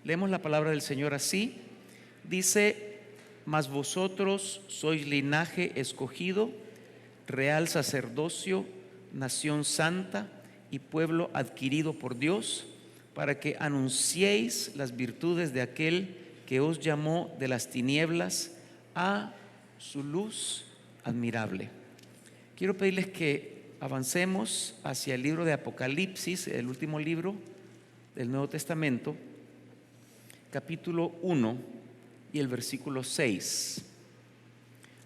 Leemos la palabra del Señor así. Dice: mas vosotros sois linaje escogido, real sacerdocio, nación santa y pueblo adquirido por Dios, para que anunciéis las virtudes de aquel que os llamó de las tinieblas a su luz admirable. Quiero pedirles que avancemos hacia el libro de Apocalipsis, el último libro del Nuevo Testamento, capítulo 1 y el versículo 6.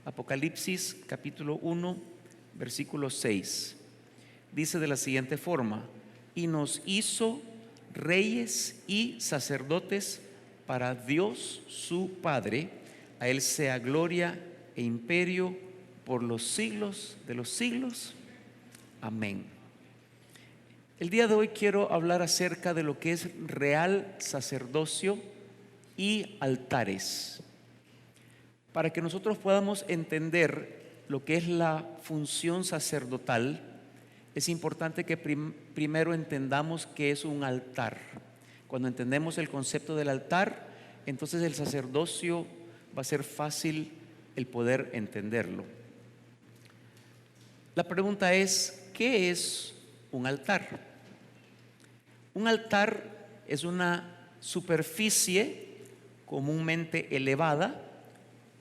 Apocalipsis capítulo 1, versículo 6. Dice de la siguiente forma: y nos hizo reyes y sacerdotes para Dios su Padre. A Él sea gloria e imperio por los siglos de los siglos. Amén. El día de hoy quiero hablar acerca de lo que es real sacerdocio y altares, para que nosotros podamos entender lo que es la función sacerdotal. Es importante que primero entendamos qué es un altar. Cuando entendemos el concepto del altar, entonces el sacerdocio va a ser fácil el poder entenderlo. La pregunta es: ¿qué es un altar? Un altar es una superficie comúnmente elevada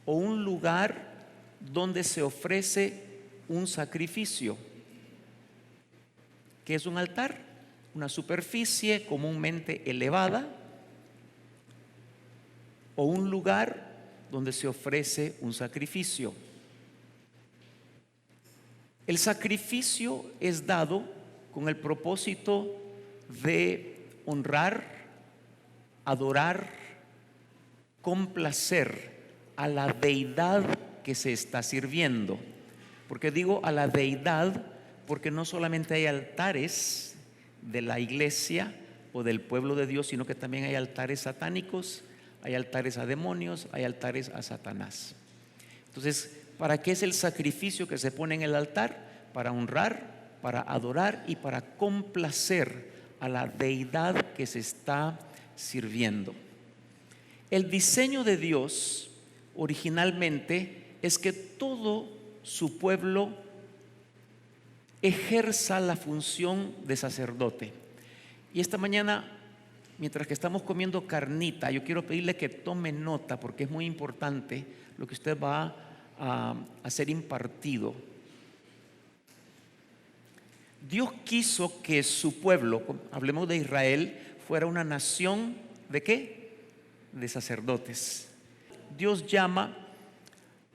o un lugar donde se ofrece un sacrificio. ¿Qué es un altar? Una superficie comúnmente elevada o un lugar donde se ofrece un sacrificio. El sacrificio es dado con el propósito de honrar, adorar, complacer a la deidad que se está sirviendo. Porque digo a la deidad porque no solamente hay altares de la iglesia o del pueblo de Dios, sino que también hay altares satánicos, hay altares a demonios, hay altares a Satanás. Entonces, ¿para qué es el sacrificio que se pone en el altar? Para honrar, para adorar y para complacer a la deidad que se está sirviendo. El diseño de Dios originalmente es que todo su pueblo ejerza la función de sacerdote. Y esta mañana, mientras que estamos comiendo carnita, yo quiero pedirle que tome nota, porque es muy importante lo que usted va a ser impartido. Dios quiso que su pueblo, hablemos de Israel, fuera una nación ¿de qué? De sacerdotes. Dios llama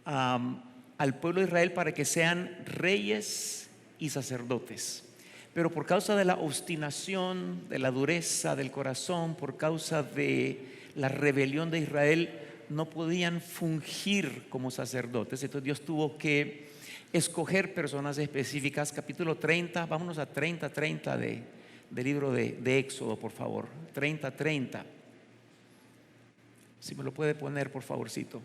al pueblo de Israel para que sean reyes y sacerdotes, pero por causa de la obstinación, de la dureza del corazón, por causa de la rebelión de Israel, no podían fungir como sacerdotes. Entonces Dios tuvo que escoger personas específicas. Capítulo 30, vámonos a 30 del libro de Éxodo, por favor. 30. Si me lo puede poner, por favorcito.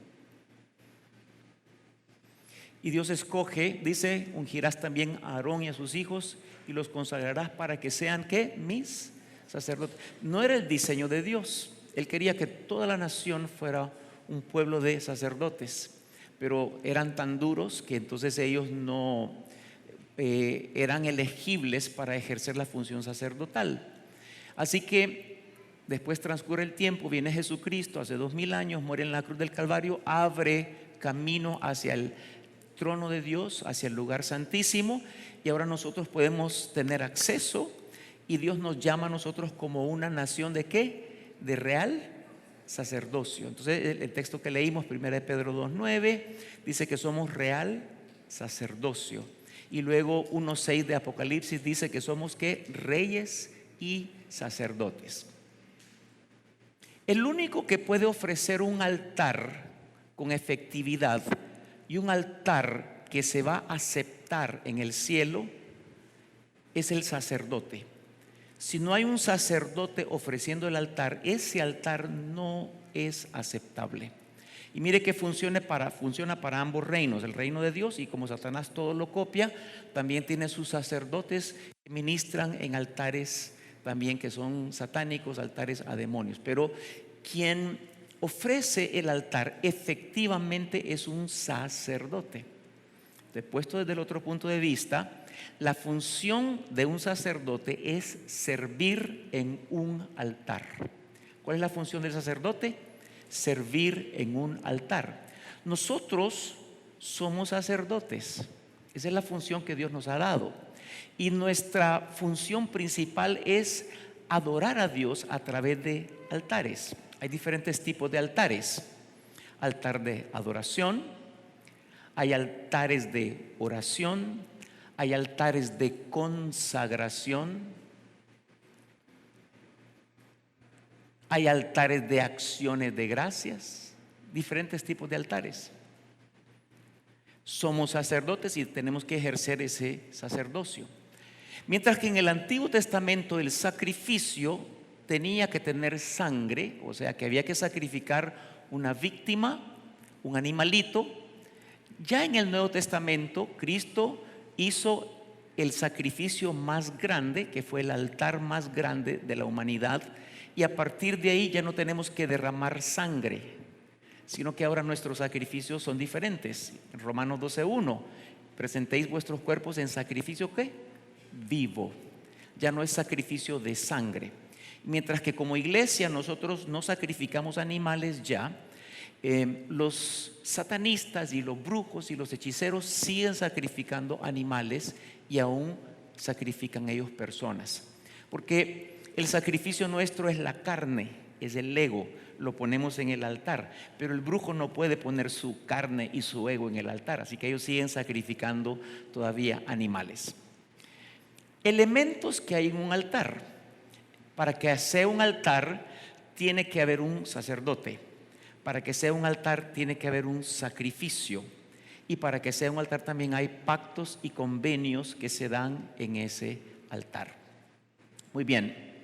Y Dios escoge, dice: ungirás también a Aarón y a sus hijos y los consagrarás para que sean, ¿qué? Mis sacerdotes. No era el diseño de Dios. Él quería que toda la nación fuera un pueblo de sacerdotes, pero eran tan duros que entonces ellos no eran elegibles para ejercer la función sacerdotal. Así que después transcurre el tiempo, viene Jesucristo hace 2000 años, muere en la cruz del Calvario, abre camino hacia el trono de Dios, hacia el lugar santísimo, y ahora nosotros podemos tener acceso, y Dios nos llama a nosotros como una nación ¿de qué? De real sacerdocio. Entonces el texto que leímos, 1 Pedro 2:9, dice que somos real sacerdocio, y luego 1:6 de Apocalipsis dice que somos ¿qué? Reyes y sacerdotes. El único que puede ofrecer un altar con efectividad y un altar que se va a aceptar en el cielo es el sacerdote. Si no hay un sacerdote ofreciendo el altar, ese altar no es aceptable. Y mire que funciona para ambos reinos, el reino de Dios, y como Satanás todo lo copia, también tiene sus sacerdotes que ministran en altares también que son satánicos, altares a demonios. Pero quien ofrece el altar efectivamente es un sacerdote. Puesto desde el otro punto de vista, la función de un sacerdote es servir en un altar. ¿Cuál es la función del sacerdote? Servir en un altar. Nosotros somos sacerdotes. Esa es la función que Dios nos ha dado. Y nuestra función principal es adorar a Dios a través de altares. Hay diferentes tipos de altares. Altar de adoración, hay altares de oración, hay altares de consagración, hay altares de acciones de gracias, diferentes tipos de altares. Somos sacerdotes y tenemos que ejercer ese sacerdocio. Mientras que en el Antiguo Testamento el sacrificio tenía que tener sangre, o sea que había que sacrificar una víctima, un animalito. Ya en el Nuevo Testamento Cristo hizo el sacrificio más grande, que fue el altar más grande de la humanidad, y a partir de ahí ya no tenemos que derramar sangre, sino que ahora nuestros sacrificios son diferentes. En Romanos 12:1, presentéis vuestros cuerpos en sacrificio ¿qué? Vivo. Ya no es sacrificio de sangre. Mientras que como iglesia nosotros no sacrificamos animales ya, los satanistas y los brujos y los hechiceros siguen sacrificando animales y aún sacrifican ellos personas. Porque el sacrificio nuestro es la carne, es el ego, lo ponemos en el altar. Pero el brujo no puede poner su carne y su ego en el altar, así que ellos siguen sacrificando todavía animales. Elementos que hay en un altar. Para que sea un altar tiene que haber un sacerdote. Para que sea un altar tiene que haber un sacrificio. Y para que sea un altar también hay pactos y convenios que se dan en ese altar. Muy bien.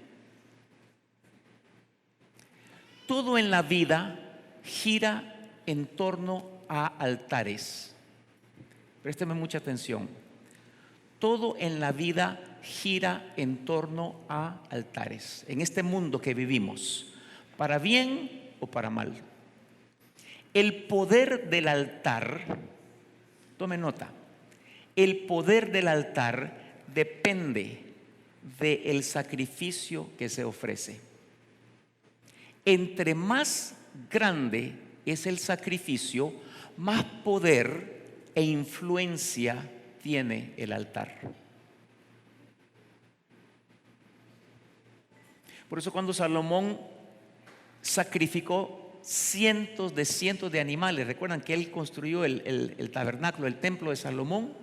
Todo en la vida gira en torno a altares. Présteme mucha atención. Todo en la vida gira en torno a altares. En este mundo que vivimos, para bien o para mal. El poder del altar, tome nota, el poder del altar depende del sacrificio que se ofrece. Entre más grande es el sacrificio, más poder e influencia tiene el altar. Por eso cuando Salomón sacrificó cientos de animales, recuerdan que él construyó el tabernáculo, el templo de Salomón,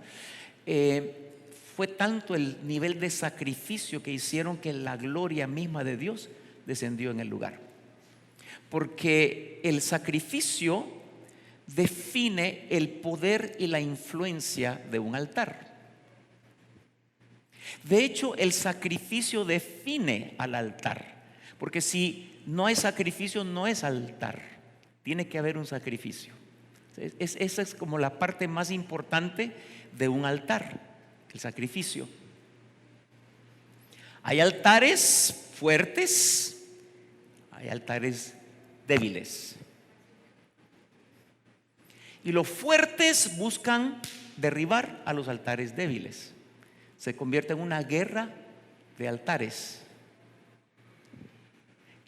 fue tanto el nivel de sacrificio que hicieron que la gloria misma de Dios descendió en el lugar. Porque el sacrificio define el poder y la influencia de un altar. De hecho, el sacrificio define al altar, porque si no hay sacrificio, no es altar. Tiene que haber un sacrificio. Esa es como la parte más importante de un altar, el sacrificio. Hay altares fuertes, hay altares débiles. Y los fuertes buscan derribar a los altares débiles. Se convierte en una guerra de altares.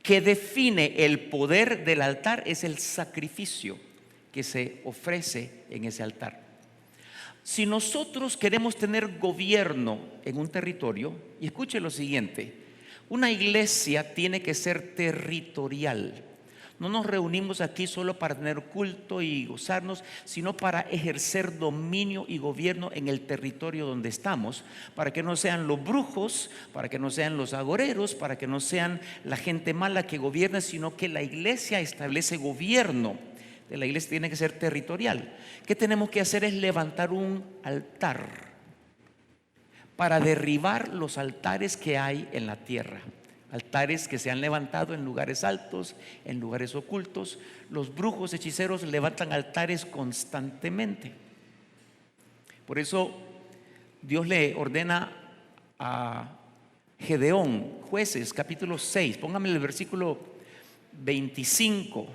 Que define el poder del altar es el sacrificio que se ofrece en ese altar. Si nosotros queremos tener gobierno en un territorio, y escuche lo siguiente, una iglesia tiene que ser territorial. No nos reunimos aquí solo para tener culto y gozarnos, sino para ejercer dominio y gobierno en el territorio donde estamos, para que no sean los brujos, para que no sean los agoreros, para que no sean la gente mala que gobierna, sino que la iglesia establece gobierno. La iglesia tiene que ser territorial. ¿Qué tenemos que hacer? Es levantar un altar para derribar los altares que hay en la tierra. Altares que se han levantado en lugares altos, en lugares ocultos. Los brujos, hechiceros levantan altares constantemente. Por eso Dios le ordena a Gedeón, Jueces capítulo 6, póngame el versículo 25.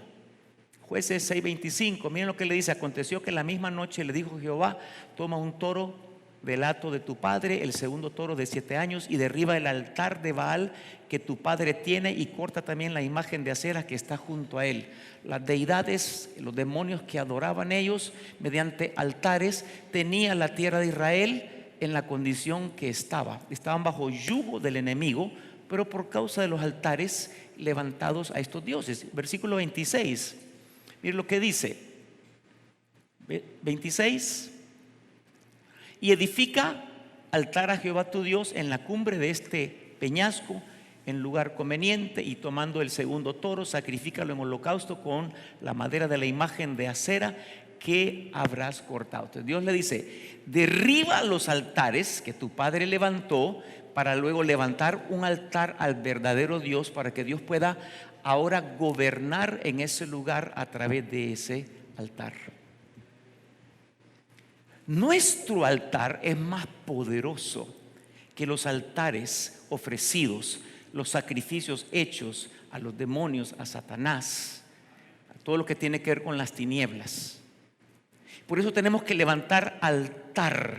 Jueces 6:25. Miren lo que le dice: aconteció que la misma noche le dijo Jehová: toma un toro del hato de tu padre, el segundo toro de 7 años, y derriba el altar de Baal que tu padre tiene, y corta también la imagen de acera que está junto a él. Las deidades, los demonios que adoraban ellos mediante altares, tenía la tierra de Israel en la condición que estaban bajo yugo del enemigo, pero por causa de los altares levantados a estos dioses. Versículo 26, miren lo que dice, 26: y edifica altar a Jehová tu Dios en la cumbre de este peñasco, en lugar conveniente, y tomando el segundo toro, sacrifícalo en holocausto con la madera de la imagen de acera que habrás cortado. Entonces Dios le dice: derriba los altares que tu padre levantó, para luego levantar un altar al verdadero Dios, para que Dios pueda ahora gobernar en ese lugar a través de ese altar. Nuestro altar es más poderoso que los altares ofrecidos, los sacrificios hechos a los demonios, a Satanás, a todo lo que tiene que ver con las tinieblas. Por eso tenemos que levantar altar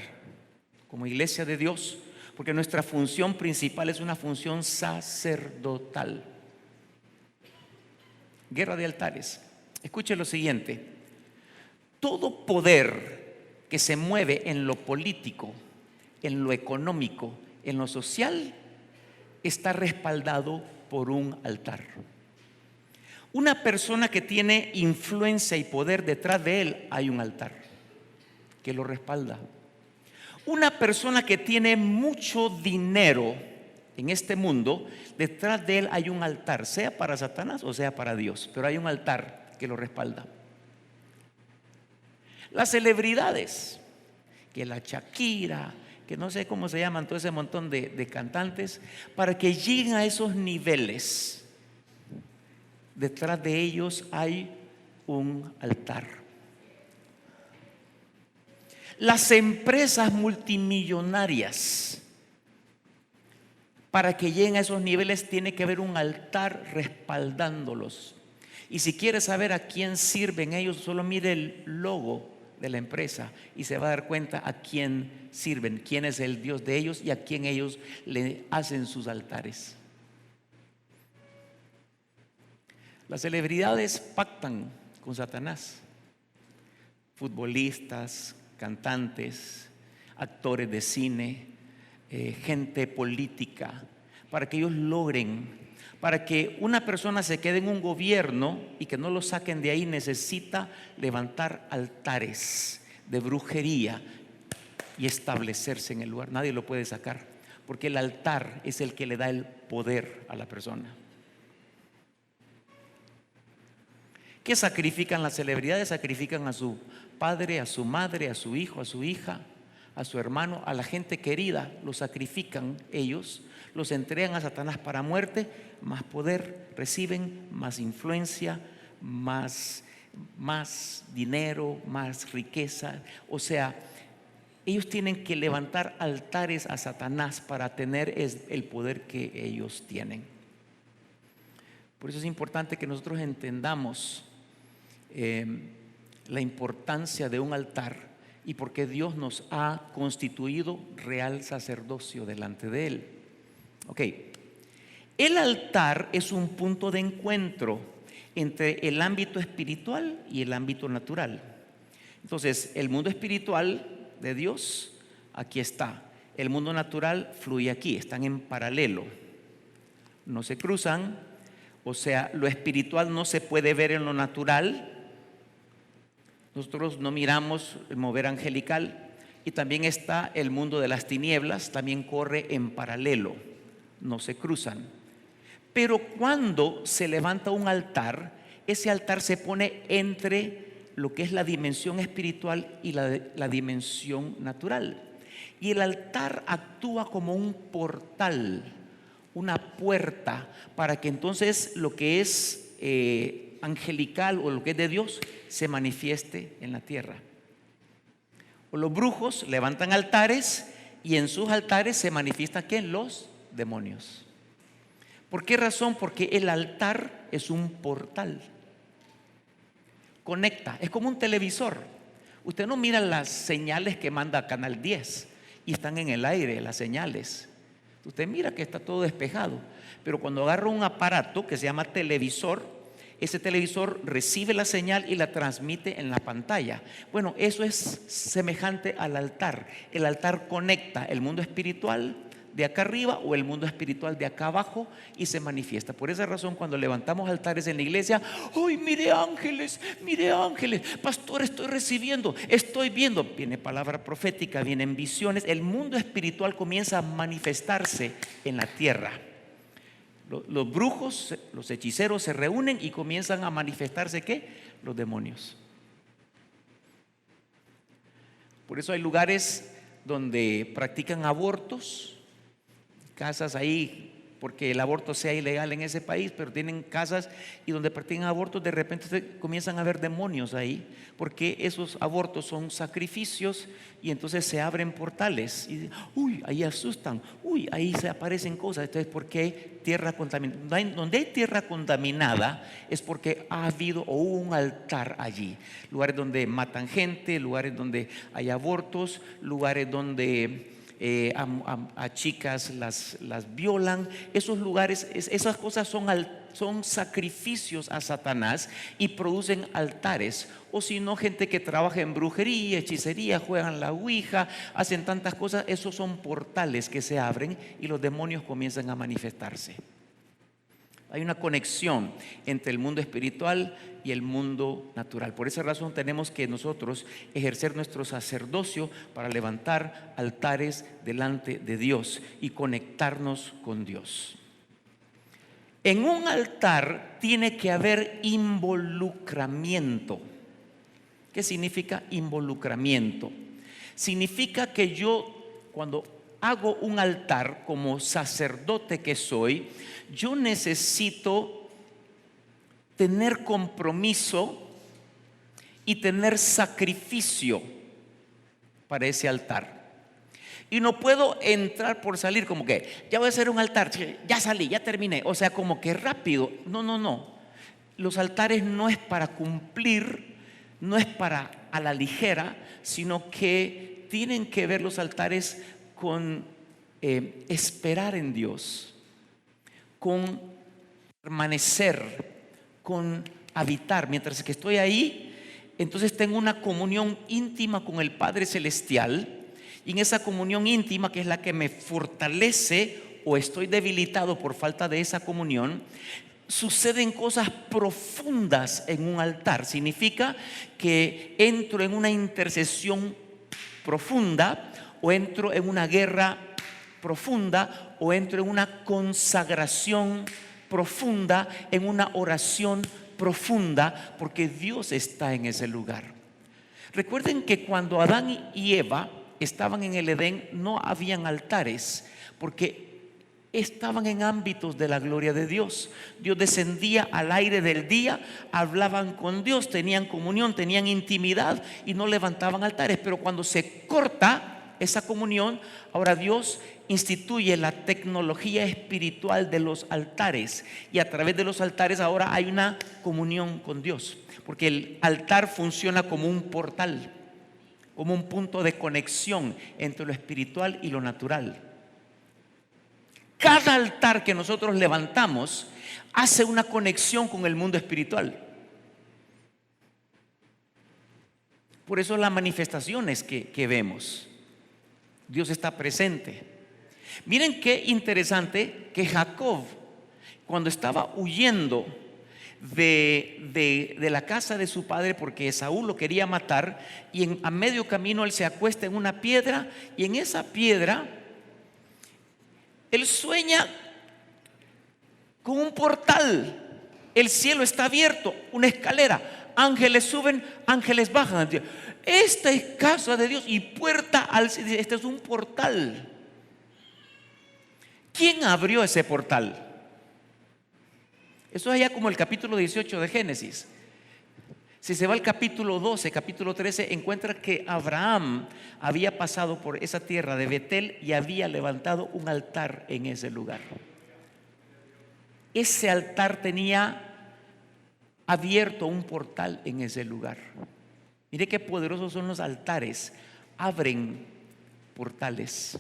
como iglesia de Dios, porque nuestra función principal es una función sacerdotal. Guerra de altares. Escuche lo siguiente: todo poder que se mueve en lo político, en lo económico, en lo social, está respaldado por un altar. Una persona que tiene influencia y poder, detrás de él hay un altar que lo respalda. Una persona que tiene mucho dinero en este mundo, detrás de él hay un altar, sea para Satanás o sea para Dios, pero hay un altar que lo respalda. Las celebridades, que la Shakira, que no sé cómo se llaman, todo ese montón de cantantes, para que lleguen a esos niveles, detrás de ellos hay un altar. Las empresas multimillonarias, para que lleguen a esos niveles, tiene que haber un altar respaldándolos. Y si quiere saber a quién sirven ellos, solo mire el logo de la empresa y se va a dar cuenta a quién sirven, quién es el Dios de ellos y a quién ellos le hacen sus altares. Las celebridades pactan con Satanás. Futbolistas, cantantes, actores de cine, gente política, para que ellos logren, para que una persona se quede en un gobierno y que no lo saquen de ahí, necesita levantar altares de brujería y establecerse en el lugar. Nadie lo puede sacar, porque el altar es el que le da el poder a la persona. ¿Qué sacrifican las celebridades? Sacrifican a su padre, a su madre, a su hijo, a su hija, a su hermano, a la gente querida. Lo sacrifican ellos, los entregan a Satanás para muerte. Más poder reciben, más influencia, más dinero, más riqueza. O sea, ellos tienen que levantar altares a Satanás para tener el poder que ellos tienen. Por eso es importante que nosotros entendamos la importancia de un altar y por qué Dios nos ha constituido real sacerdocio delante de Él. Ok, el altar es un punto de encuentro entre el ámbito espiritual y el ámbito natural. Entonces, el mundo espiritual de Dios, aquí está. El mundo natural fluye aquí, están en paralelo, no se cruzan. O sea, lo espiritual no se puede ver en lo natural. Nosotros no miramos el mover angelical. Y también está el mundo de las tinieblas, también corre en paralelo, no se cruzan. Pero cuando se levanta un altar, ese altar se pone entre lo que es la dimensión espiritual y la dimensión natural. Y el altar actúa como un portal, una puerta, para que entonces lo que es angelical o lo que es de Dios se manifieste en la tierra. O los brujos levantan altares y en sus altares se manifiestan ¿quién? Los demonios. ¿Por qué razón? Porque el altar es un portal. Conecta, es como un televisor. Usted no mira las señales que manda Canal 10 y están en el aire las señales. Usted mira que está todo despejado, pero cuando agarra un aparato que se llama televisor, ese televisor recibe la señal y la transmite en la pantalla. Bueno, eso es semejante al altar. El altar conecta el mundo espiritual de acá arriba o el mundo espiritual de acá abajo y se manifiesta. Por esa razón, cuando levantamos altares en la iglesia, ¡ay, mire ángeles! Pastor, estoy recibiendo, estoy viendo. Viene palabra profética, vienen visiones. El mundo espiritual comienza a manifestarse en la tierra. Los brujos, los hechiceros se reúnen y comienzan a manifestarse ¿qué? Los demonios. Por eso hay lugares donde practican abortos, casas ahí, porque el aborto sea ilegal en ese país, pero tienen casas y donde practican abortos, de repente comienzan a haber demonios ahí, porque esos abortos son sacrificios y entonces se abren portales y uy, ahí asustan, uy, ahí se aparecen cosas. Entonces, ¿por qué hay tierra contaminada? Donde hay tierra contaminada es porque ha habido o hubo un altar allí. Lugares donde matan gente, lugares donde hay abortos, lugares donde a chicas las violan. Esos lugares, esas cosas son sacrificios a Satanás y producen altares. O si no, gente que trabaja en brujería, hechicería, juegan la ouija, hacen tantas cosas. Esos son portales que se abren y los demonios comienzan a manifestarse. Hay una conexión entre el mundo espiritual y el mundo natural. Por esa razón tenemos que nosotros ejercer nuestro sacerdocio para levantar altares delante de Dios y conectarnos con Dios. En un altar tiene que haber involucramiento. ¿Qué significa involucramiento? Significa que yo, cuando hago un altar como sacerdote que soy, yo necesito tener compromiso y tener sacrificio para ese altar. Y no puedo entrar por salir como que ya voy a hacer un altar, ya salí, ya terminé. O sea, como que rápido. No. Los altares no es para cumplir, no es para a la ligera, sino que tienen que ver los altares con esperar en Dios, con permanecer, con habitar. Mientras que estoy ahí, entonces tengo una comunión íntima con el Padre Celestial. Y en esa comunión íntima, que es la que me fortalece o estoy debilitado por falta de esa comunión, suceden cosas profundas en un altar. Significa que entro en una intercesión profunda, o entro en una guerra profunda, o entro en una consagración profunda, en una oración profunda, porque Dios está en ese lugar. Recuerden que cuando Adán y Eva estaban en el Edén, no habían altares, porque estaban en ámbitos de la gloria de Dios. Dios descendía al aire del día, hablaban con Dios, tenían comunión, tenían intimidad y no levantaban altares. Pero cuando se corta esa comunión, ahora Dios instituye la tecnología espiritual de los altares, y a través de los altares ahora hay una comunión con Dios, porque el altar funciona como un portal, como un punto de conexión entre lo espiritual y lo natural. Cada altar que nosotros levantamos hace una conexión con el mundo espiritual. Por eso las manifestaciones que vemos, Dios está presente. Miren qué interesante que Jacob, cuando estaba huyendo de la casa de su padre, porque Esaú lo quería matar, y a medio camino él se acuesta en una piedra, y en esa piedra él sueña con un portal. El cielo está abierto, una escalera, ángeles suben, ángeles bajan. Esta es casa de Dios y puerta al cielo. Este es un portal. ¿Quién abrió ese portal? Eso es allá como el capítulo 18 de Génesis. Si se va al capítulo 12, capítulo 13, encuentra que Abraham había pasado por esa tierra de Betel y había levantado un altar en ese lugar. ese altar tenía abierto un portal en ese lugar. Mire qué poderosos son los altares, abren portales.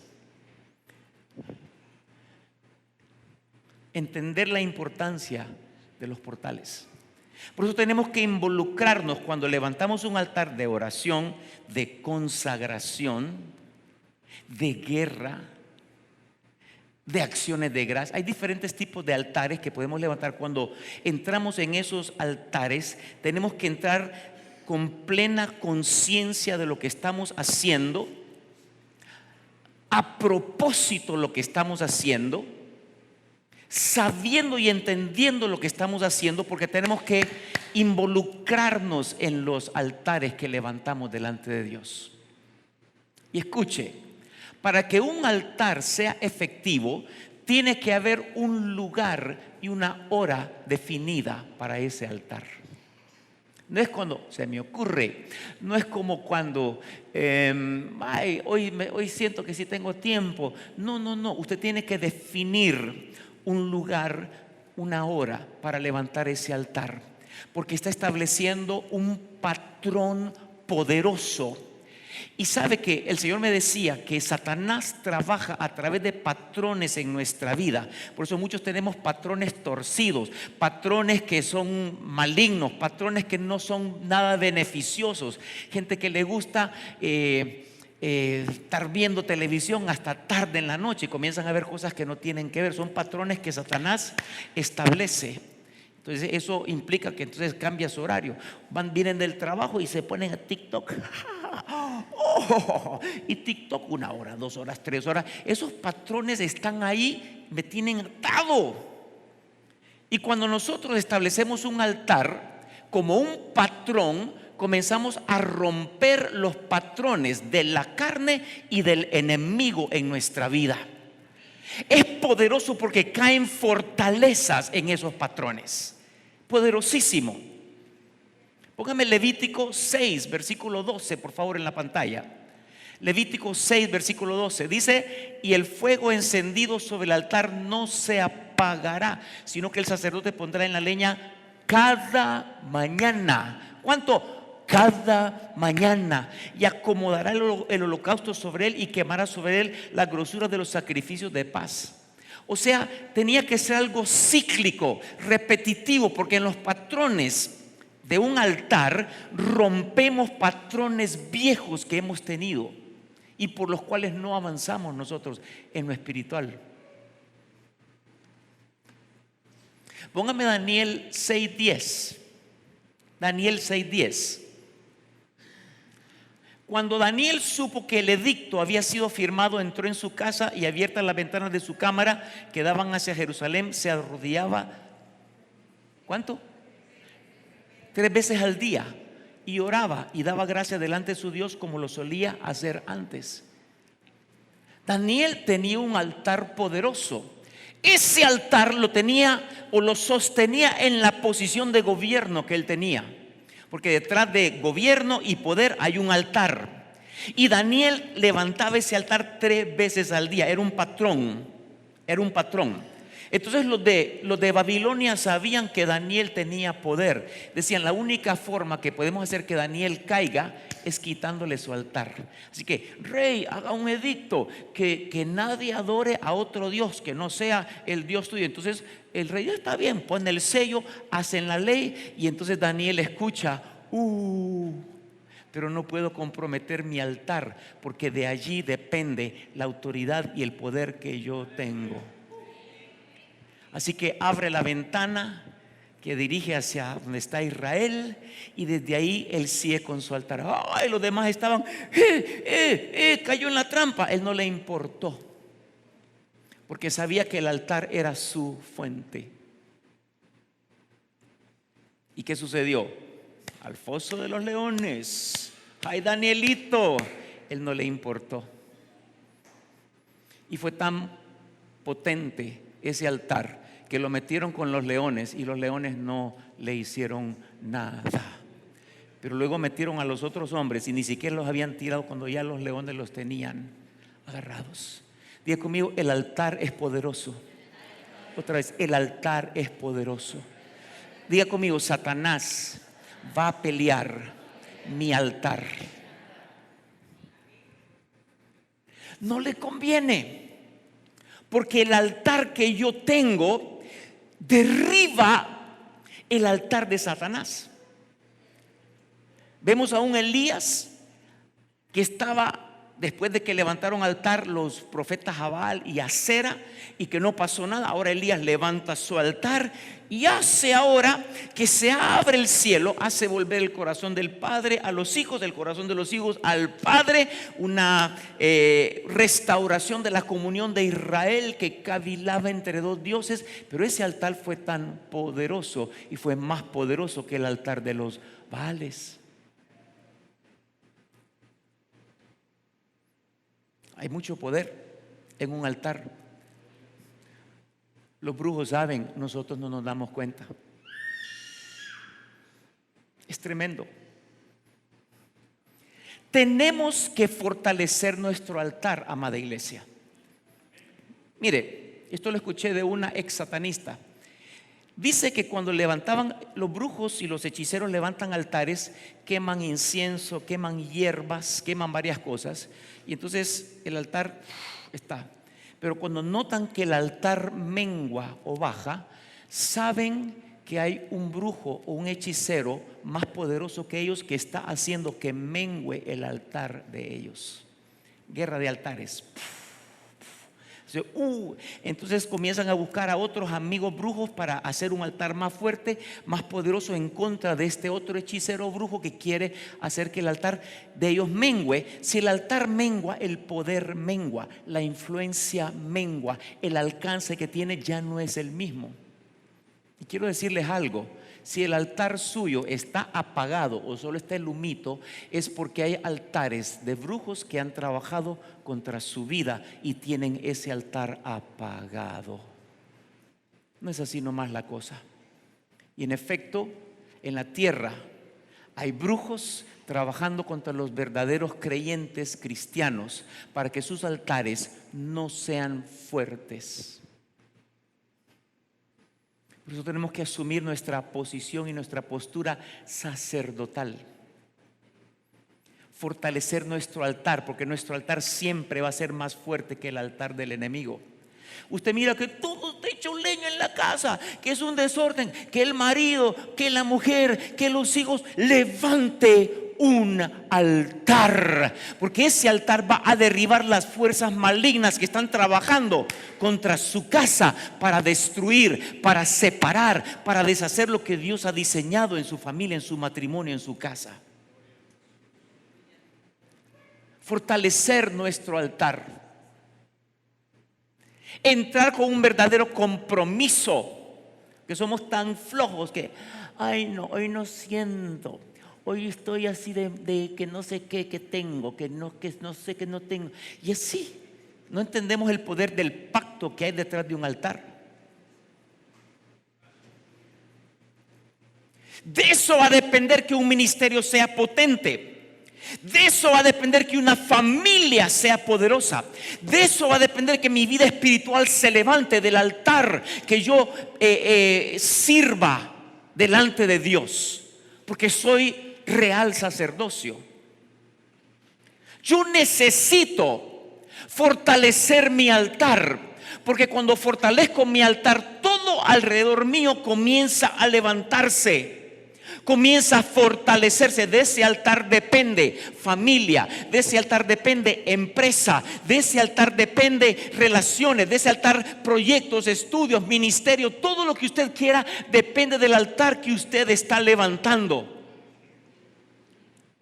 Entender la importancia de los portales. Por eso tenemos que involucrarnos cuando levantamos un altar de oración, de consagración, de guerra, de acciones de gracia. Hay diferentes tipos de altares que podemos levantar. Cuando entramos en esos altares, tenemos que entrar con plena conciencia de lo que estamos haciendo, a propósito lo que estamos haciendo, sabiendo y entendiendo lo que estamos haciendo, porque tenemos que involucrarnos en los altares que levantamos delante de Dios. Y escuche, para que un altar sea efectivo, tiene que haber un lugar y una hora definida para ese altar. No es cuando se me ocurre, no es como cuando hoy siento que sí tengo tiempo. No, usted tiene que definir un lugar, una hora para levantar ese altar, porque está estableciendo un patrón poderoso. Y sabe que el Señor me decía que Satanás trabaja a través de patrones en nuestra vida. Por eso muchos tenemos patrones torcidos, patrones que son malignos, patrones que no son nada beneficiosos. Gente que le gusta estar viendo televisión hasta tarde en la noche y comienzan a ver cosas que no tienen que ver. Son patrones que Satanás establece. Entonces eso implica que entonces cambia su horario. Vienen del trabajo y se ponen a TikTok. Y TikTok 1 hora, 2 horas, 3 horas. Esos patrones están ahí, me tienen atado. Y cuando nosotros establecemos un altar como un patrón, comenzamos a romper los patrones de la carne y del enemigo en nuestra vida. Es poderoso porque caen fortalezas en esos patrones. Poderosísimo. Póngame Levítico 6, versículo 12, por favor, en la pantalla. Levítico 6, versículo 12. Dice: y el fuego encendido sobre el altar no se apagará, sino que el sacerdote pondrá en la leña cada mañana. ¿Cuánto? Cada mañana. Y acomodará el holocausto sobre él y quemará sobre él la grosura de los sacrificios de paz. O sea, tenía que ser algo cíclico, repetitivo, porque en los patrones de un altar rompemos patrones viejos que hemos tenido y por los cuales no avanzamos nosotros en lo espiritual. Póngame Daniel 6:10. Daniel 6:10. Cuando Daniel supo que el edicto había sido firmado, entró en su casa y abiertas las ventanas de su cámara que daban hacia Jerusalén, se arrodillaba. ¿Cuánto? 3 veces al día, y oraba y daba gracias delante de su Dios como lo solía hacer antes. Daniel tenía un altar poderoso. Ese altar lo tenía o lo sostenía en la posición de gobierno que él tenía, porque detrás de gobierno y poder hay un altar. Y Daniel levantaba ese altar 3 veces al día. Era un patrón. Era un patrón. Entonces los de Babilonia sabían que Daniel tenía poder. Decían: la única forma que podemos hacer que Daniel caiga es quitándole su altar. Así que, rey, haga un edicto que nadie adore a otro Dios que no sea el Dios tuyo. Entonces el rey: está bien, pone el sello, hacen la ley. Y entonces Daniel escucha: pero no puedo comprometer mi altar, porque de allí depende la autoridad y el poder que yo tengo. Así que abre la ventana que dirige hacia donde está Israel, y desde ahí él sigue con su altar. Ay, los demás estaban, cayó en la trampa. Él no le importó, porque sabía que el altar era su fuente. ¿Y qué sucedió? Al foso de los leones. Ay, Danielito. Él no le importó. Y fue tan potente ese altar que lo metieron con los leones y los leones no le hicieron nada. Pero luego metieron a los otros hombres y ni siquiera los habían tirado cuando ya los leones los tenían agarrados. Diga conmigo: el altar es poderoso. Otra vez, el altar es poderoso. Diga conmigo, Satanás va a pelear mi altar. No le conviene, porque el altar que yo tengo derriba el altar de Satanás. Vemos a un Elías que estaba, después de que levantaron altar los profetas Jabal y Acera, y que no pasó nada. Ahora Elías levanta su altar y hace ahora que se abre el cielo, hace volver el corazón del padre a los hijos, del corazón de los hijos al padre, una restauración de la comunión de Israel que cavilaba entre dos dioses. Pero ese altar fue tan poderoso y fue más poderoso que el altar de los Baales. Hay mucho poder en un altar. Los brujos saben, nosotros no nos damos cuenta. Es tremendo. Tenemos que fortalecer nuestro altar, amada iglesia. Mire, esto lo escuché de una ex satanista. Dice que cuando levantaban, los brujos y los hechiceros levantan altares, queman incienso, queman hierbas, queman varias cosas, y entonces el altar está. Pero cuando notan que el altar mengua o baja, saben que hay un brujo o un hechicero más poderoso que ellos que está haciendo que mengue el altar de ellos. Guerra de altares. Entonces comienzan a buscar a otros amigos brujos para hacer un altar más fuerte, más poderoso en contra de este otro hechicero brujo que quiere hacer que el altar de ellos mengüe. Si el altar mengua, el poder mengua, la influencia mengua, el alcance que tiene ya no es el mismo. Y quiero decirles algo: si el altar suyo está apagado o solo está el humito, es porque hay altares de brujos que han trabajado contra su vida y tienen ese altar apagado. No es así nomás la cosa. Y en efecto, en la tierra hay brujos trabajando contra los verdaderos creyentes cristianos para que sus altares no sean fuertes. Por eso tenemos que asumir nuestra posición y nuestra postura sacerdotal. Fortalecer nuestro altar, porque nuestro altar siempre va a ser más fuerte que el altar del enemigo. Usted mira que todo está hecho leña en la casa, que es un desorden, que el marido, que la mujer, que los hijos. Levante un altar, porque ese altar va a derribar las fuerzas malignas que están trabajando contra su casa para destruir, para separar, para deshacer lo que Dios ha diseñado en su familia, en su matrimonio, en su casa. Fortalecer nuestro altar, entrar con un verdadero compromiso, que somos tan flojos que ay no, hoy no siento, hoy estoy así de que no sé qué que tengo, que no sé que no tengo, y así no entendemos el poder del pacto que hay detrás de un altar. De eso va a depender que un ministerio sea potente. De eso va a depender que una familia sea poderosa. De eso va a depender que mi vida espiritual se levante del altar, que yo sirva delante de Dios, porque soy real sacerdocio. Yo necesito fortalecer mi altar, porque cuando fortalezco mi altar, todo alrededor mío comienza a levantarse, comienza a fortalecerse. De ese altar depende familia, de ese altar depende empresa, de ese altar depende relaciones, de ese altar proyectos, estudios, ministerio. Todo lo que usted quiera depende del altar que usted está levantando.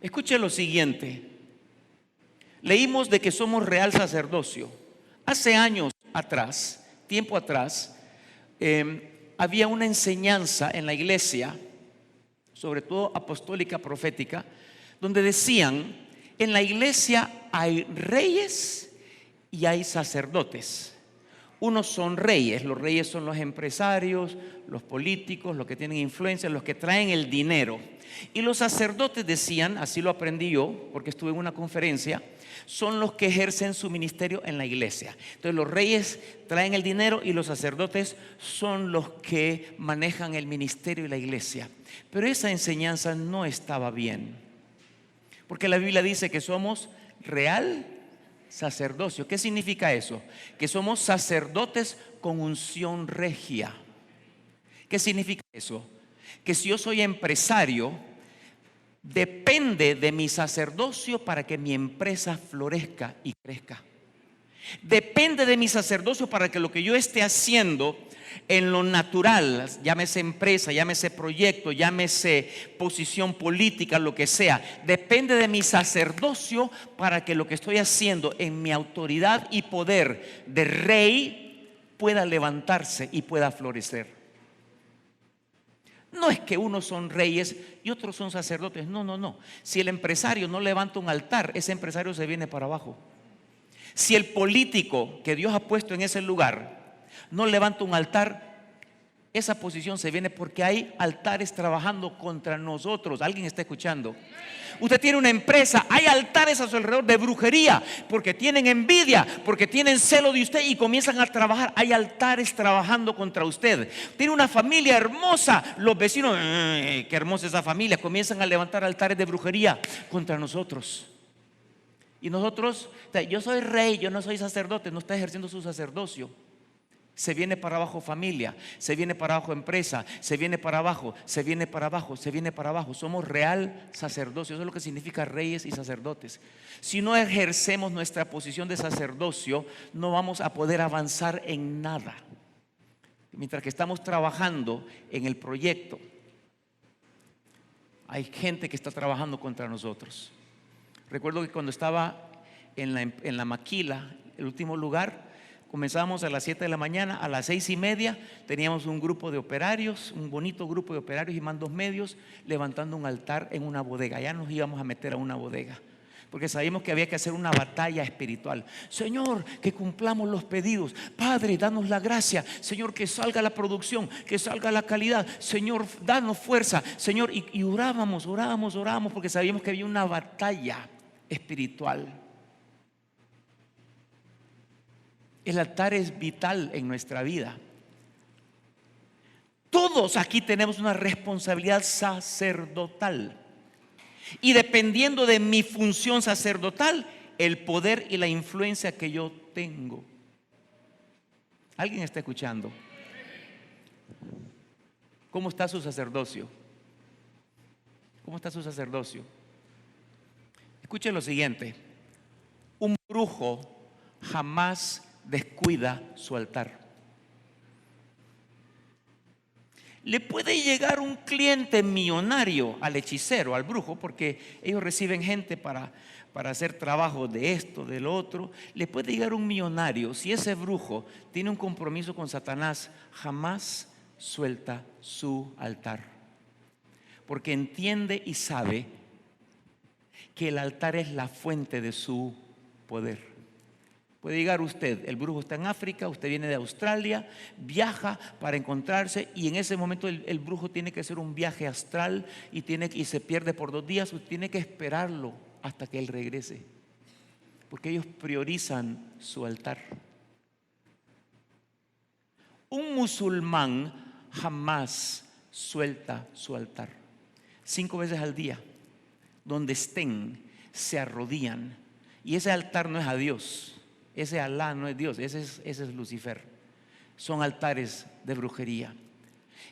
Escuche lo siguiente. Leímos de que somos real sacerdocio. Hace años atrás, tiempo atrás, había una enseñanza en la iglesia, sobre todo apostólica, profética, donde decían: en la iglesia hay reyes y hay sacerdotes. Unos son reyes, los reyes son los empresarios, los políticos, los que tienen influencia, los que traen el dinero. Y los sacerdotes decían, así lo aprendí yo, porque estuve en una conferencia, son los que ejercen su ministerio en la iglesia. Entonces los reyes traen el dinero y los sacerdotes son los que manejan el ministerio y la iglesia. Pero esa enseñanza no estaba bien, porque la Biblia dice que somos real sacerdocio. ¿Qué significa eso? Que somos sacerdotes con unción regia. ¿Qué significa eso? Que si yo soy empresario, depende de mi sacerdocio para que mi empresa florezca y crezca. Depende de mi sacerdocio para que lo que yo esté haciendo en lo natural, llámese empresa, llámese proyecto, llámese posición política, lo que sea, depende de mi sacerdocio para que lo que estoy haciendo en mi autoridad y poder de rey pueda levantarse y pueda florecer. No es que unos son reyes y otros son sacerdotes, no. Si el empresario no levanta un altar, ese empresario se viene para abajo. Si el político que Dios ha puesto en ese lugar no levanta un altar, esa posición se viene, porque hay altares trabajando contra nosotros. ¿Alguien está escuchando? Usted tiene una empresa, hay altares a su alrededor de brujería, porque tienen envidia, porque tienen celo de usted y comienzan a trabajar. Hay altares trabajando contra usted. Tiene una familia hermosa, los vecinos, qué hermosa esa familia, comienzan a levantar altares de brujería contra nosotros. Y nosotros, yo soy rey, yo no soy sacerdote, no está ejerciendo su sacerdocio. Se viene para abajo familia, se viene para abajo empresa, se viene para abajo, se viene para abajo, se viene para abajo. Somos real sacerdocio, eso es lo que significa reyes y sacerdotes. Si no ejercemos nuestra posición de sacerdocio, no vamos a poder avanzar en nada. Mientras que estamos trabajando en el proyecto, hay gente que está trabajando contra nosotros. Recuerdo que cuando estaba en la maquila, el último lugar, comenzábamos a las 7 de la mañana, a las 6:30 teníamos un grupo de operarios, un bonito grupo de operarios y mandos medios levantando un altar en una bodega. Ya nos íbamos a meter a una bodega, porque sabíamos que había que hacer una batalla espiritual. Señor, que cumplamos los pedidos. Padre, danos la gracia. Señor, que salga la producción, que salga la calidad. Señor, danos fuerza. Señor, y orábamos, porque sabíamos que había una batalla espiritual. El altar es vital en nuestra vida. Todos aquí tenemos una responsabilidad sacerdotal. Y dependiendo de mi función sacerdotal, el poder y la influencia que yo tengo. ¿Alguien está escuchando? ¿Cómo está su sacerdocio? ¿Cómo está su sacerdocio? Escuche lo siguiente. Un brujo jamás descuida su altar. Le puede llegar un cliente millonario al hechicero, al brujo, porque ellos reciben gente para hacer trabajo de esto, del otro. Le puede llegar un millonario. Si ese brujo tiene un compromiso con Satanás, jamás suelta su altar, porque entiende y sabe que el altar es la fuente de su poder. Puede llegar usted, el brujo está en África, usted viene de Australia, viaja para encontrarse, y en ese momento el brujo tiene que hacer un viaje astral y se pierde por 2 días. Usted tiene que esperarlo hasta que él regrese, porque ellos priorizan su altar. Un musulmán jamás suelta su altar. 5 veces al día, donde estén, se arrodillan, y ese altar no es a Dios. Ese Alá no es Dios, ese es Lucifer. Son altares de brujería.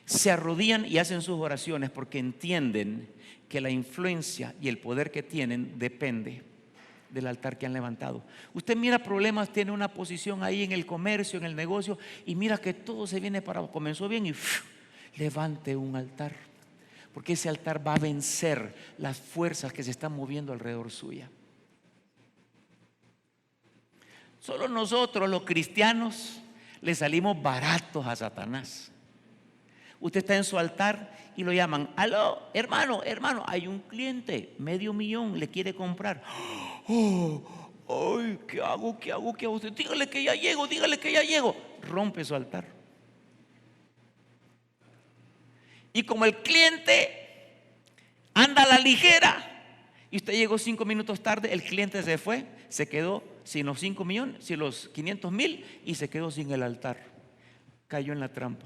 Se arrodillan y hacen sus oraciones porque entienden que la influencia y el poder que tienen depende del altar que han levantado. Usted mira problemas, tiene una posición ahí en el comercio, en el negocio, y mira que todo se viene para abajo. Comenzó bien y levante un altar, porque ese altar va a vencer las fuerzas que se están moviendo alrededor suya. Solo nosotros los cristianos le salimos baratos a Satanás. Usted está en su altar y lo llaman: aló, hermano, hay un cliente, $500,000 le quiere comprar. Oh, Ay, ¿qué hago? ¿Qué hago? ¿Qué hago? Usted, dígale que ya llego, dígale que ya llego. Rompe su altar. Y como el cliente anda a la ligera y usted llegó 5 minutos tarde, el cliente se fue, se quedó sin los 5 millones, sin los 500,000 y se quedó sin el altar. Cayó en la trampa.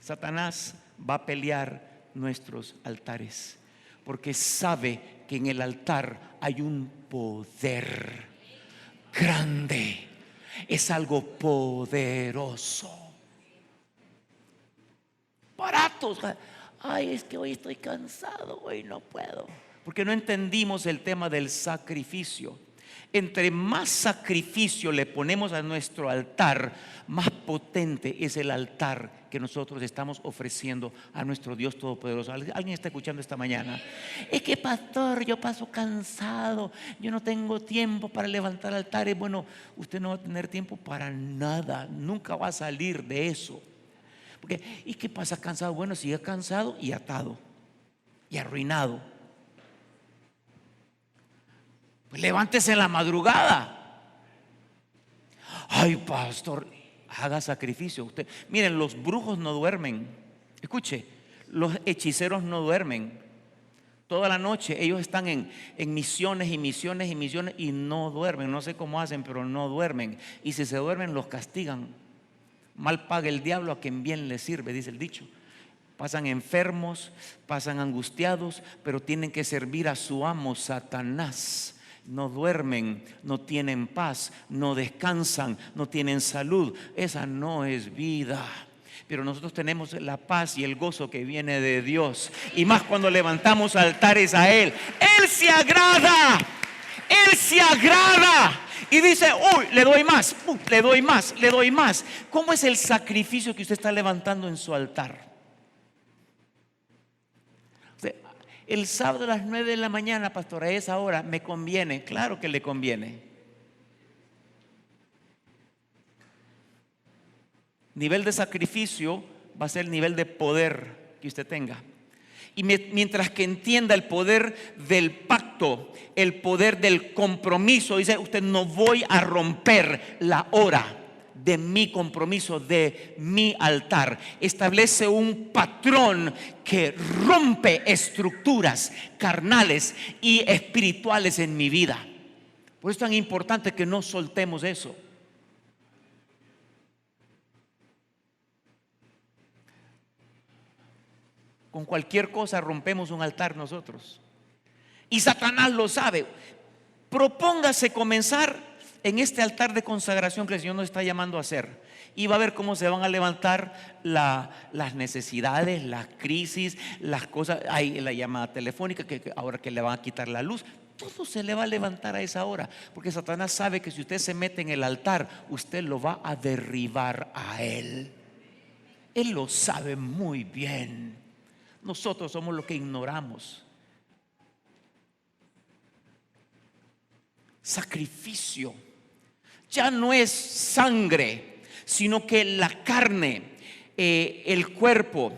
Satanás va a pelear nuestros altares porque sabe que en el altar hay un poder grande, es algo poderoso. Baratos. Ay, es que hoy estoy cansado, hoy no puedo, porque no entendimos el tema del sacrificio. Entre más sacrificio le ponemos a nuestro altar, más potente es el altar que nosotros estamos ofreciendo a nuestro Dios Todopoderoso. ¿Alguien está escuchando esta mañana? Es que, pastor, yo paso cansado, yo no tengo tiempo para levantar altares. Bueno, usted no va a tener tiempo para nada, nunca va a salir de eso. Porque, ¿y qué pasa cansado? Bueno, sigue cansado y atado y arruinado. Pues levántese en la madrugada. Ay, pastor, haga sacrificio. Usted, miren, los brujos no duermen. Escuche, los hechiceros no duermen. Toda la noche ellos están en misiones y misiones y misiones y no duermen. No sé cómo hacen, pero no duermen. Y si se duermen, los castigan. Mal paga el diablo a quien bien le sirve, dice el dicho. Pasan enfermos, pasan angustiados, pero tienen que servir a su amo Satanás. No duermen, no tienen paz, no descansan, no tienen salud. Esa no es vida. Pero nosotros tenemos la paz y el gozo que viene de Dios. Y más cuando levantamos altares a Él. Él se agrada. Él se agrada. Y dice, uy, le doy más, le doy más, le doy más. ¿Cómo es el sacrificio que usted está levantando en su altar? El sábado a las 9 de la mañana, pastor, a esa hora me conviene. Claro que le conviene. Nivel de sacrificio va a ser el nivel de poder que usted tenga. Y mientras que entienda el poder del pacto, el poder del compromiso, dice usted, no voy a romper la hora de mi compromiso, de mi altar. Establece un patrón que rompe estructuras carnales y espirituales en mi vida. Por eso es tan importante que no soltemos eso. Con cualquier cosa rompemos un altar nosotros. Y Satanás lo sabe. Propóngase comenzar en este altar de consagración que el Señor nos está llamando a hacer. Y va a ver cómo se van a levantar las necesidades, las crisis, las cosas. Hay la llamada telefónica, que ahora que le van a quitar la luz. Todo se le va a levantar a esa hora. Porque Satanás sabe que si usted se mete en el altar, usted lo va a derribar a él. Él lo sabe muy bien. Nosotros somos los que ignoramos. Sacrificio ya no es sangre, sino que la carne, el cuerpo.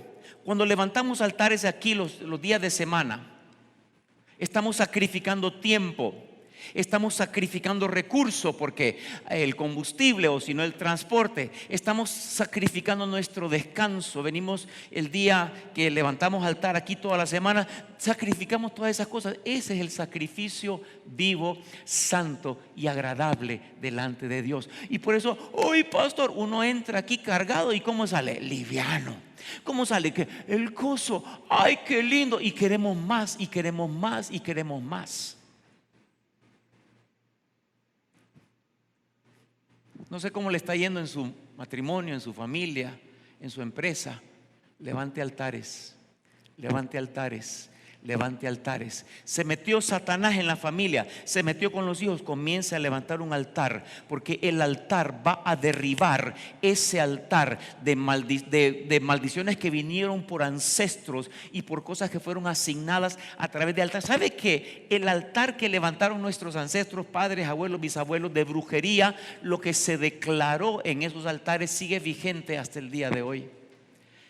Cuando levantamos altares aquí los días de semana, estamos sacrificando tiempo, estamos sacrificando recursos, porque el combustible o si no el transporte, estamos sacrificando nuestro descanso. Venimos el día que levantamos altar aquí toda la semana, sacrificamos todas esas cosas. Ese es el sacrificio vivo, santo y agradable delante de Dios. Y por eso hoy, pastor, uno entra aquí cargado y ¿cómo sale? Liviano. ¿Cómo sale? Que el gozo, ay, qué lindo. Y queremos más y queremos más y queremos más. No sé cómo le está yendo en su matrimonio, en su familia, en su empresa. Levante altares, levante altares, levante altares. Se metió Satanás en la familia, se metió con los hijos. Comience a levantar un altar, porque el altar va a derribar ese altar de maldiciones que vinieron por ancestros y por cosas que fueron asignadas a través de altar. ¿Sabe que el altar que levantaron nuestros ancestros, padres, abuelos, bisabuelos, de brujería, lo que se declaró en esos altares sigue vigente hasta el día de hoy?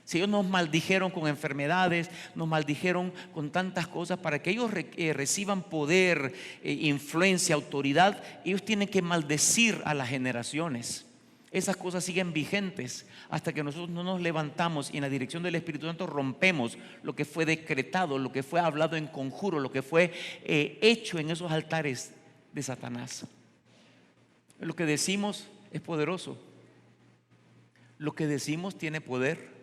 Si ellos nos maldijeron con enfermedades, nos maldijeron con tantas cosas, para que ellos reciban poder, influencia, autoridad, ellos tienen que maldecir a las generaciones. Esas cosas siguen vigentes hasta que nosotros no nos levantamos y en la dirección del Espíritu Santo rompemos lo que fue decretado, lo que fue hablado en conjuro, lo que fue hecho en esos altares de Satanás. Lo que decimos es poderoso. Lo que decimos tiene poder.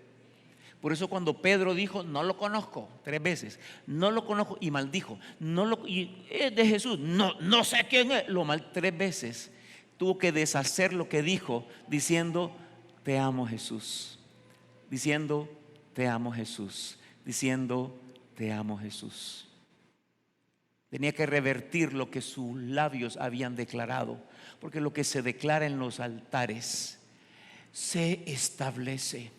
Por eso cuando Pedro dijo, no lo conozco, 3 veces, no lo conozco, y maldijo, y es de Jesús, no sé quién es, 3 veces. Tuvo que deshacer lo que dijo, diciendo, te amo Jesús, diciendo, te amo Jesús, diciendo, te amo Jesús. Tenía que revertir lo que sus labios habían declarado, porque lo que se declara en los altares se establece.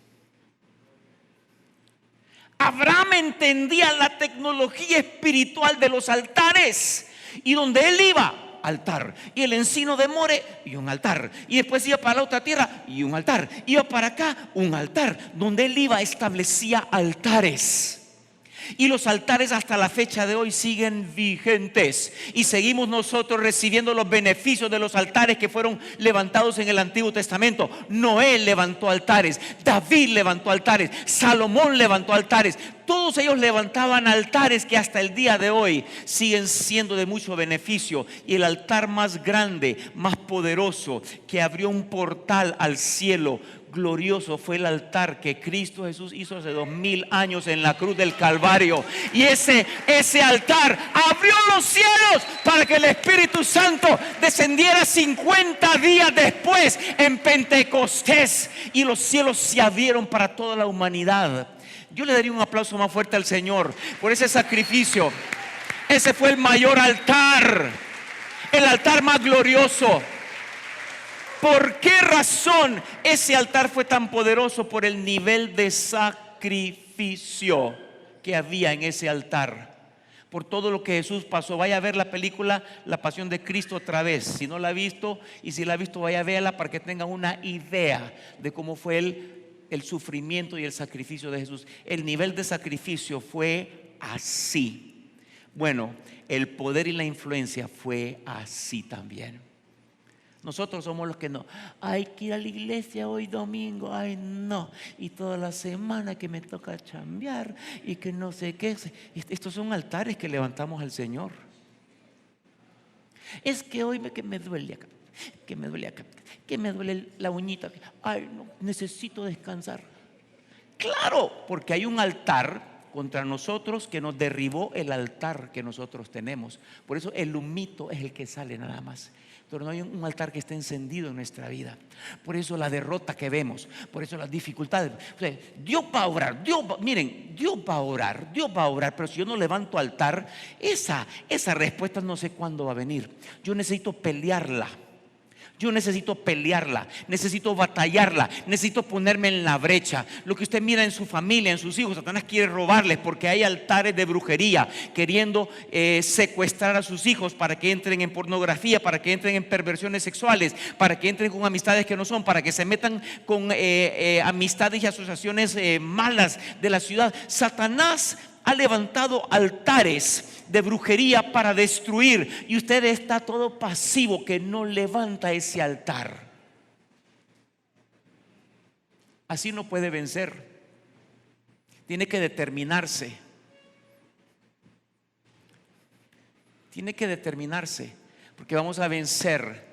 Abraham entendía la tecnología espiritual de los altares, y donde él iba, altar, y el encino de More, y un altar, y después iba para la otra tierra, y un altar, iba para acá, un altar. Donde él iba establecía altares. Y los altares hasta la fecha de hoy siguen vigentes, y seguimos nosotros recibiendo los beneficios de los altares que fueron levantados en el Antiguo Testamento. Noé levantó altares, David levantó altares, Salomón levantó altares. Todos ellos levantaban altares que hasta el día de hoy siguen siendo de mucho beneficio. Y el altar más grande, más poderoso, que abrió un portal al cielo glorioso, fue el altar que Cristo Jesús hizo hace 2000 años en la cruz del Calvario. Y ese altar abrió los cielos para que el Espíritu Santo descendiera 50 días después en Pentecostés, y los cielos se abrieron para toda la humanidad. Yo le daría un aplauso más fuerte al Señor por ese sacrificio. Ese fue el mayor altar, el altar más glorioso. ¿Por qué razón ese altar fue tan poderoso? Por el nivel de sacrificio que había en ese altar. Por todo lo que Jesús pasó. Vaya a ver la película La Pasión de Cristo otra vez, si no la ha visto, y si la ha visto, vaya a verla para que tengan una idea de cómo fue el sufrimiento y el sacrificio de Jesús. El nivel de sacrificio fue así. Bueno, el poder y la influencia fue así también. Nosotros somos los que no, hay que ir a la iglesia hoy domingo, ay no, y toda la semana que me toca chambear y que no sé qué. Estos son altares que levantamos al Señor. Es que hoy que me duele acá, que me duele acá, que me duele la uñita, ay no, necesito descansar. Claro, porque hay un altar contra nosotros que nos derribó el altar que nosotros tenemos. Por eso el humito es el que sale nada más. Pero no hay un altar que esté encendido en nuestra vida. Por eso la derrota que vemos, por eso las dificultades. O sea, Dios va a orar, miren, Dios va a orar, pero si yo no levanto altar, esa respuesta no sé cuándo va a venir. Yo necesito pelearla. Yo necesito pelearla, necesito batallarla, necesito ponerme en la brecha. Lo que usted mira en su familia, en sus hijos, Satanás quiere robarles, porque hay altares de brujería queriendo secuestrar a sus hijos para que entren en pornografía, para que entren en perversiones sexuales, para que entren con amistades que no son, para que se metan con amistades y asociaciones malas de la ciudad. Satanás ha levantado altares de brujería para destruir, y usted está todo pasivo que no levanta ese altar. Así no puede vencer. Tiene que determinarse. Tiene que determinarse, porque vamos a vencer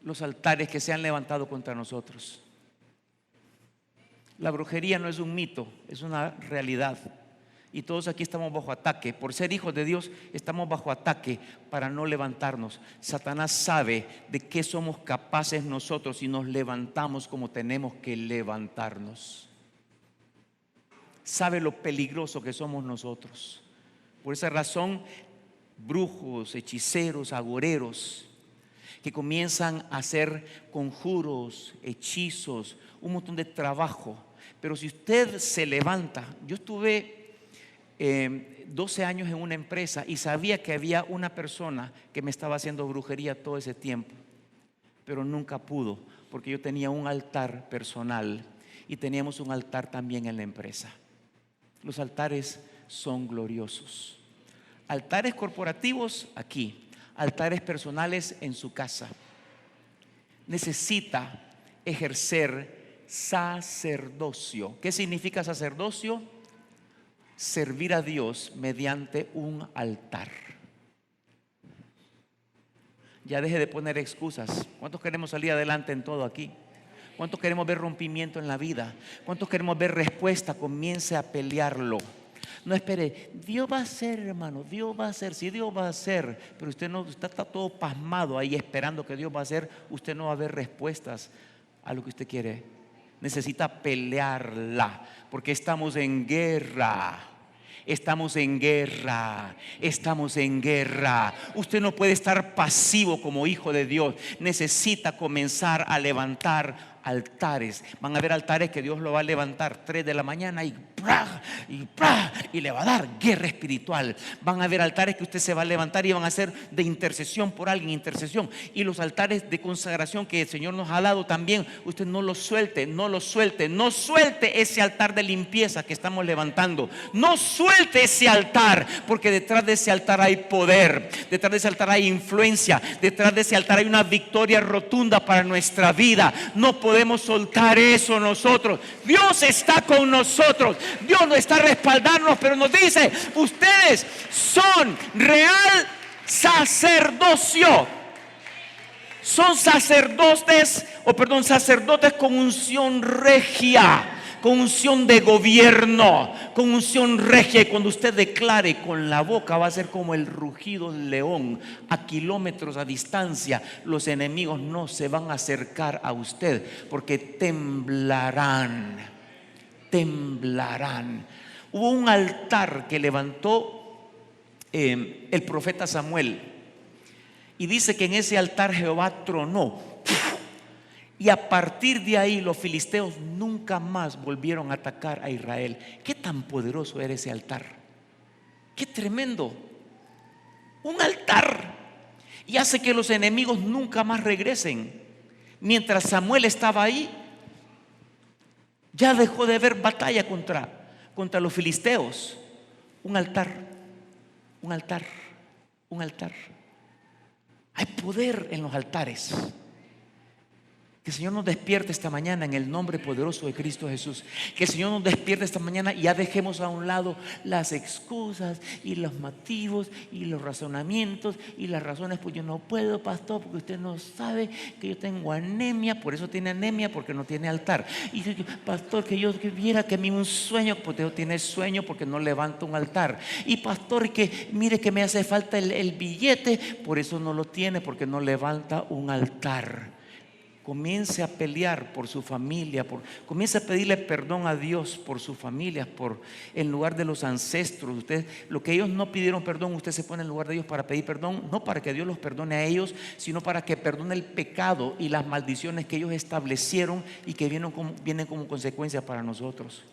los altares que se han levantado contra nosotros. La brujería no es un mito, es una realidad. Y todos aquí estamos bajo ataque. Por ser hijos de Dios estamos bajo ataque para no levantarnos. Satanás sabe de qué somos capaces nosotros si nos levantamos como tenemos que levantarnos. Sabe lo peligroso que somos nosotros. Por esa razón, brujos, hechiceros, agoreros que comienzan a hacer conjuros, hechizos, un montón de trabajo. Pero si usted se levanta, yo estuve 12 años en una empresa y sabía que había una persona que me estaba haciendo brujería todo ese tiempo, pero nunca pudo, porque yo tenía un altar personal y teníamos un altar también en la empresa. Los altares son gloriosos. Altares corporativos aquí, altares personales en su casa. Necesita ejercer sacerdocio. ¿Qué significa sacerdocio? Servir a Dios mediante un altar. Ya deje de poner excusas. ¿Cuántos queremos salir adelante en todo aquí? ¿Cuántos queremos ver rompimiento en la vida? ¿Cuántos queremos ver respuesta? Comience a pelearlo. No espere, Dios va a hacer, hermano, Dios va a hacer, sí, Dios va a hacer, pero usted no está todo pasmado ahí esperando que Dios va a hacer. Usted no va a ver respuestas a lo que usted quiere. Necesita pelearla, porque estamos en guerra. Estamos en guerra, estamos en guerra. Usted no puede estar pasivo como hijo de Dios. Necesita comenzar a levantar altares. Van a haber altares que Dios lo va a levantar 3 de la mañana y le va a dar guerra espiritual. Van a haber altares que usted se va a levantar y van a hacer de intercesión por alguien, intercesión. Y los altares de consagración que el Señor nos ha dado también, usted no los suelte, no los suelte. No suelte ese altar de limpieza que estamos levantando. No suelte ese altar, porque detrás de ese altar hay poder, detrás de ese altar hay influencia, detrás de ese altar hay una victoria rotunda para nuestra vida. No podemos soltar eso nosotros. Dios está con nosotros. Dios no está respaldándonos, pero nos dice: ustedes son real sacerdocio. Son sacerdotes con unción regia, con unción de gobierno, con unción regia. Y cuando usted declare con la boca, va a ser como el rugido del león a kilómetros a distancia. Los enemigos no se van a acercar a usted, porque temblarán. Hubo un altar que levantó el profeta Samuel, y dice que en ese altar Jehová tronó, y a partir de ahí los filisteos nunca más volvieron a atacar a Israel. Qué tan poderoso era ese altar, qué tremendo. Un altar, y hace que los enemigos nunca más regresen. Mientras Samuel estaba ahí, ya dejó de haber batalla contra los filisteos. Un altar. Hay poder en los altares. Que el Señor nos despierte esta mañana en el nombre poderoso de Cristo Jesús. Que el Señor nos despierte esta mañana y ya dejemos a un lado las excusas y los motivos y los razonamientos y las razones. Pues yo no puedo, pastor, porque usted no sabe que yo tengo anemia. Por eso tiene anemia, porque no tiene altar. Y pastor, que yo viera que a mí un sueño, porque usted tiene sueño porque no levanta un altar. Y pastor, que mire que me hace falta el billete, por eso no lo tiene, porque no levanta un altar. Comience a pelear por su familia, comience a pedirle perdón a Dios por su familia, en lugar de los ancestros. Usted, lo que ellos no pidieron perdón, usted se pone en lugar de ellos para pedir perdón, no para que Dios los perdone a ellos, sino para que perdone el pecado y las maldiciones que ellos establecieron y que vienen como consecuencia para nosotros.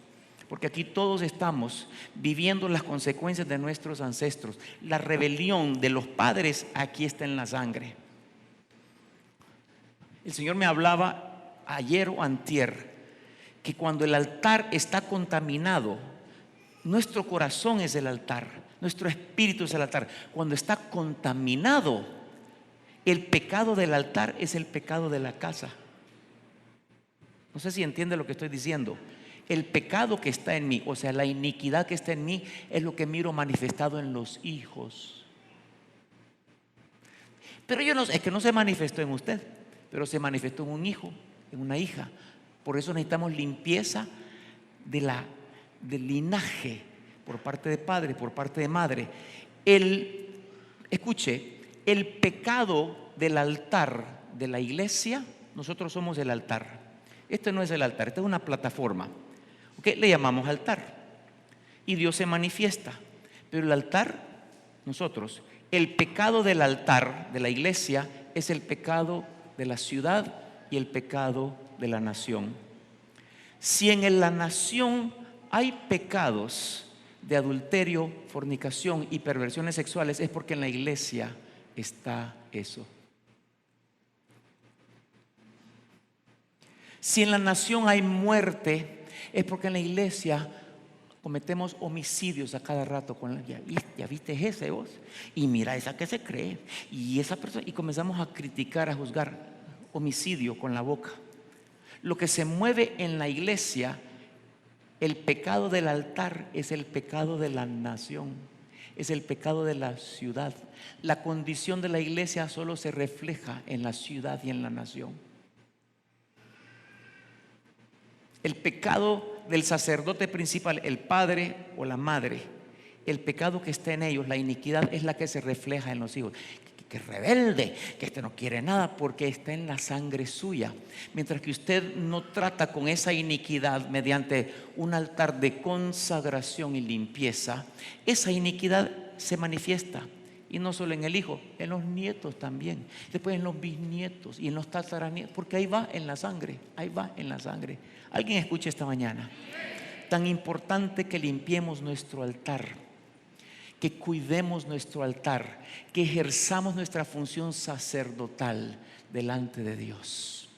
Porque aquí todos estamos viviendo las consecuencias de nuestros ancestros. La rebelión de los padres aquí está en la sangre. El Señor me hablaba ayer o antier que cuando el altar está contaminado, nuestro corazón es el altar, nuestro espíritu es el altar. Cuando está contaminado, el pecado del altar es el pecado de la casa. No sé si entiende lo que estoy diciendo. El pecado que está en mí, o sea, la iniquidad que está en mí, es lo que miro manifestado en los hijos. Pero yo no sé, es que no se manifestó en usted, pero se manifestó en un hijo, en una hija. Por eso necesitamos limpieza del linaje, por parte de padre, por parte de madre. Escuche, el pecado del altar de la iglesia, nosotros somos el altar. Este no es el altar, esta es una plataforma. ¿Okay? Le llamamos altar. Y Dios se manifiesta. Pero el altar, nosotros, el pecado del altar de la iglesia es el pecado de la ciudad y el pecado de la nación. Si en la nación hay pecados de adulterio, fornicación y perversiones sexuales, es porque en la iglesia está eso. Si en la nación hay muerte, es porque en la iglesia cometemos homicidios a cada rato. Ya viste ese vos, y mira esa que se cree, y esa persona, y comenzamos a criticar, a juzgar. Homicidio con la boca. Lo que se mueve en la iglesia, el pecado del altar, es el pecado de la nación, es el pecado de la ciudad. La condición de la iglesia solo se refleja en la ciudad y en la nación. El pecado del sacerdote principal, el padre o la madre, el pecado que está en ellos, la iniquidad, es la que se refleja en los hijos. Que rebelde, que este no quiere nada, porque está en la sangre suya. Mientras que usted no trata con esa iniquidad mediante un altar de consagración y limpieza, esa iniquidad se manifiesta. Y no solo en el hijo, en los nietos también, después en los bisnietos y en los tataranietos, porque ahí va en la sangre, ahí va en la sangre. Alguien escuche esta mañana. Tan importante que limpiemos nuestro altar, que cuidemos nuestro altar, que ejerzamos nuestra función sacerdotal delante de Dios.